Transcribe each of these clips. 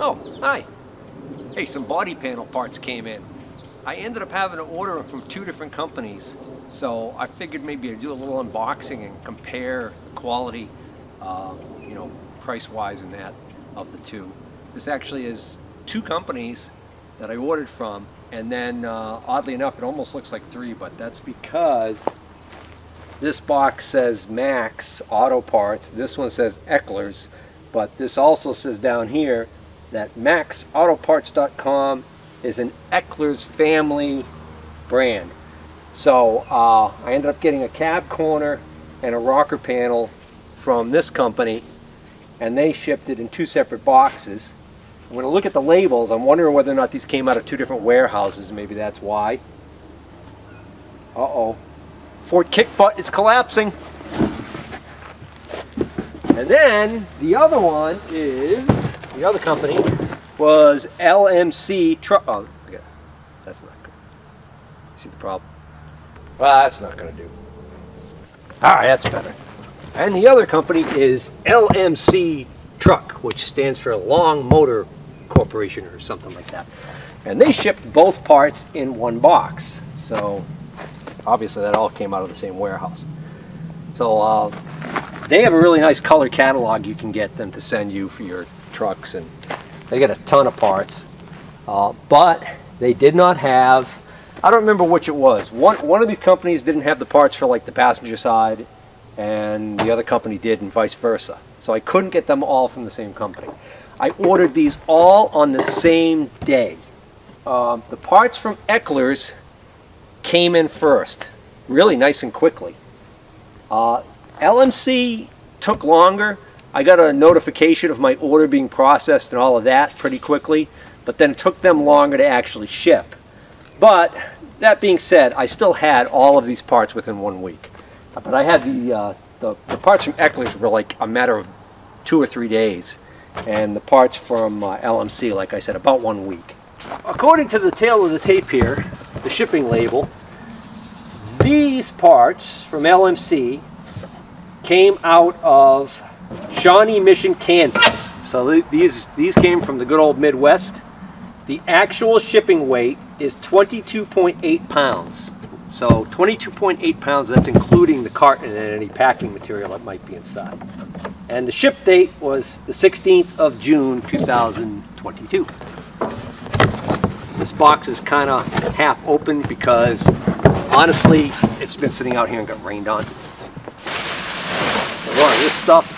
Oh, hi. Hey, some body panel parts came in. I ended up having to order them from 2 different companies, so I figured maybe I'd do a little unboxing and compare the quality, price-wise and that of the 2. This actually is 2 companies that I ordered from, and then oddly enough, it almost looks like 3, but that's because this box says Max Auto Parts, this one says Eckler's, but this also says down here that maxautoparts.com is an Eckler's family brand. So I ended up getting a cab corner and a rocker panel from this company, and they shipped it in 2 separate boxes. When I look at the labels, I'm wondering whether or not these came out of 2 different warehouses. Maybe that's why. Uh-oh. Ford kick butt is collapsing. And then the other one is, the other company was LMC Truck. Oh, okay. That's not good. See the problem? Well, that's not going to do. All right, that's better. And the other company is LMC Truck, which stands for Long Motor Corporation or something like that. And they shipped both parts in 1 box. So obviously that all came out of the same warehouse. So they have a really nice color catalog you can get them to send you for your trucks, and they get a ton of parts. But they did not have, I don't remember which it was. One of these companies didn't have the parts for like the passenger side, and the other company did, and vice versa. So I couldn't get them all from the same company. I ordered these all on the same day. The parts from Eckler's came in first, really nice and quickly. LMC took longer. I got a notification of my order being processed and all of that pretty quickly, but then it took them longer to actually ship. But that being said, I still had all of these parts within 1 week. But I had the parts from Eckler's were like a matter of 2 or 3 days, and the parts from LMC, like I said, about 1 week. According to the tail of the tape here, the shipping label, these parts from LMC came out of Shawnee Mission, Kansas. So these came from the good old Midwest. The actual shipping weight is 22.8 pounds. So 22.8 pounds, that's including the carton and any packing material that might be inside. And the ship date was the 16th of June 2022. This box is kind of half open because honestly, it's been sitting out here and got rained on. A lot of this stuff.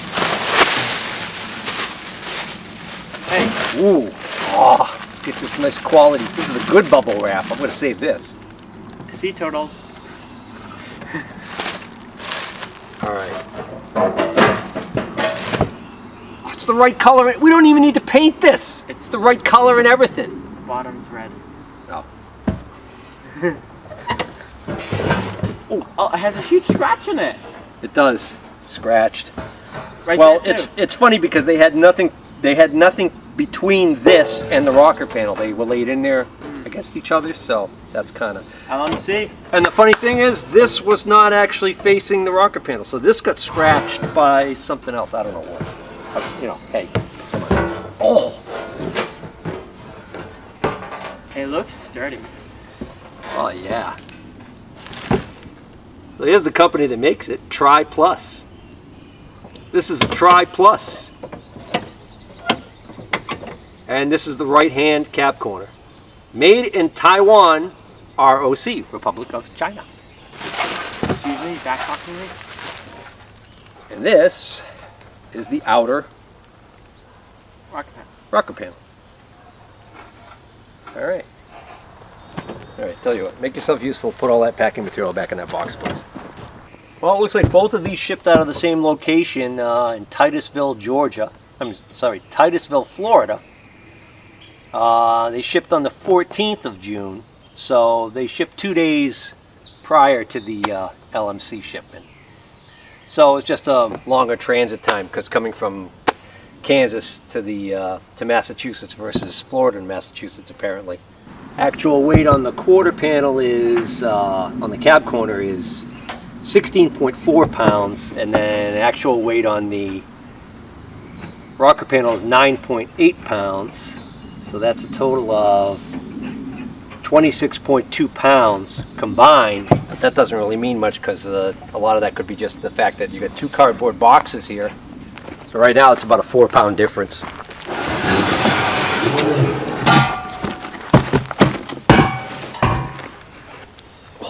Hey, ooh, oh, get this nice quality. This is the good bubble wrap. I'm going to save this. Sea turtles. All right. Oh, it's the right color. We don't even need to paint this. It's the right color and everything. The bottom's red. Oh. Oh, it has a huge scratch in it. It does. Scratched. Right well, there too. it's funny because they had nothing between this and the rocker panel. They were laid in there against each other, so that's kind of LMC. And the funny thing is, this was not actually facing the rocker panel, so this got scratched by something else. I don't know what. Hey, come on. Oh. It looks sturdy. Oh yeah. So here's the company that makes it, Tri Plus. This is a Tri Plus. And this is the right-hand cab corner. Made in Taiwan, ROC, Republic of China. Excuse me, back talking me. And this is the outer rocker panel. All right. All right, tell you what, make yourself useful, put all that packing material back in that box, please. Well, it looks like both of these shipped out of the same location in Titusville, Georgia. Titusville, Florida. They shipped on the 14th of June, so they shipped 2 days prior to the LMC shipment. So it's just a longer transit time because coming from Kansas to Massachusetts versus Florida and Massachusetts apparently. Actual weight on the quarter panel is, on the cab corner is 16.4 pounds, and then actual weight on the rocker panel is 9.8 pounds, so that's a total of 26.2 pounds combined. But that doesn't really mean much because a lot of that could be just the fact that you got 2 cardboard boxes here. So right now it's about a 4-pound difference.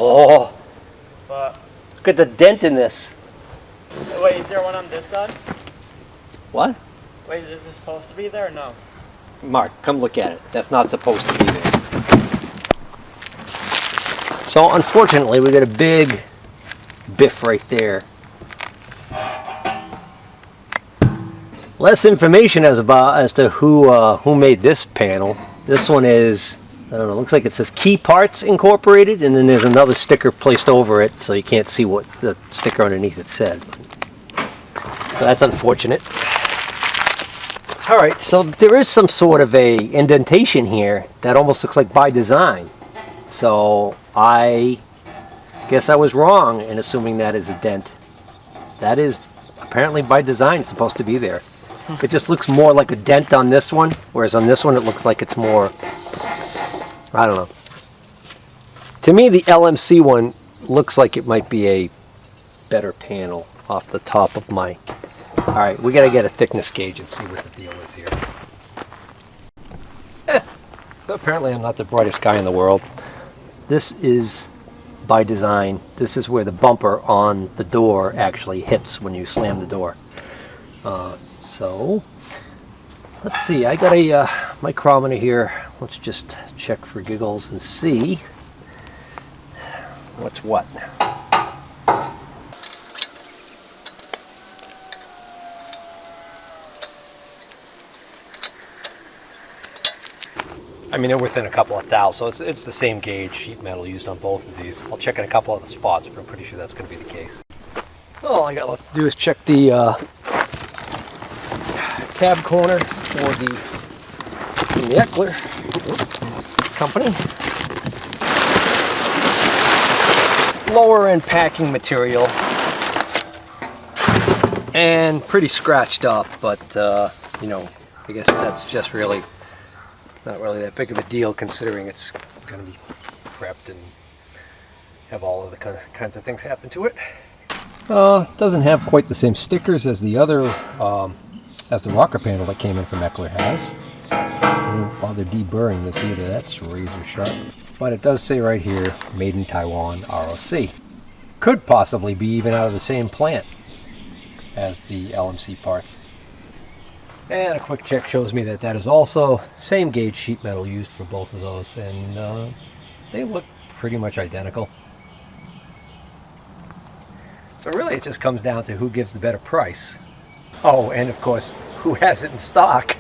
Oh, But look at the dent in this. wait, is there one on this side? What? Wait, is this supposed to be there or no? Mark, come look at it. That's not supposed to be there. So unfortunately, we got a big biff right there. Less information as to who made this panel. This one is, I don't know, looks like it says Key Parts Incorporated, and then there's another sticker placed over it, so you can't see what the sticker underneath it said. So that's unfortunate. All right, so there is some sort of a indentation here that almost looks like by design. So I guess I was wrong in assuming that is a dent. That is apparently by design supposed to be there. It just looks more like a dent on this one, whereas on this one it looks like it's more, I don't know. To me, the LMC one looks like it might be a better panel off the top of my... All right, we got to get a thickness gauge and see what the deal is here. So apparently I'm not the brightest guy in the world. This is by design. This is where the bumper on the door actually hits when you slam the door. So let's see, I got a micrometer here. Let's just check for giggles and see what's what. I mean, they're within a couple of thou, so it's the same gauge sheet metal used on both of these. I'll check in a couple of the spots, but I'm pretty sure that's going to be the case. All I got left to do is check the cab corner for the Eckler company. Lower end packing material and pretty scratched up, but you know, I guess that's just really not really that big of a deal considering it's going to be prepped and have all of the kinds of things happen to it. Doesn't have quite the same stickers as the other, as the rocker panel that came in from Eckler has. I didn't bother deburring this either, that's razor sharp. But it does say right here, made in Taiwan, ROC. Could possibly be even out of the same plant as the LMC parts. And a quick check shows me that that is also same gauge sheet metal used for both of those, and they look pretty much identical. So really it just comes down to who gives the better price. Oh, and of course, who has it in stock.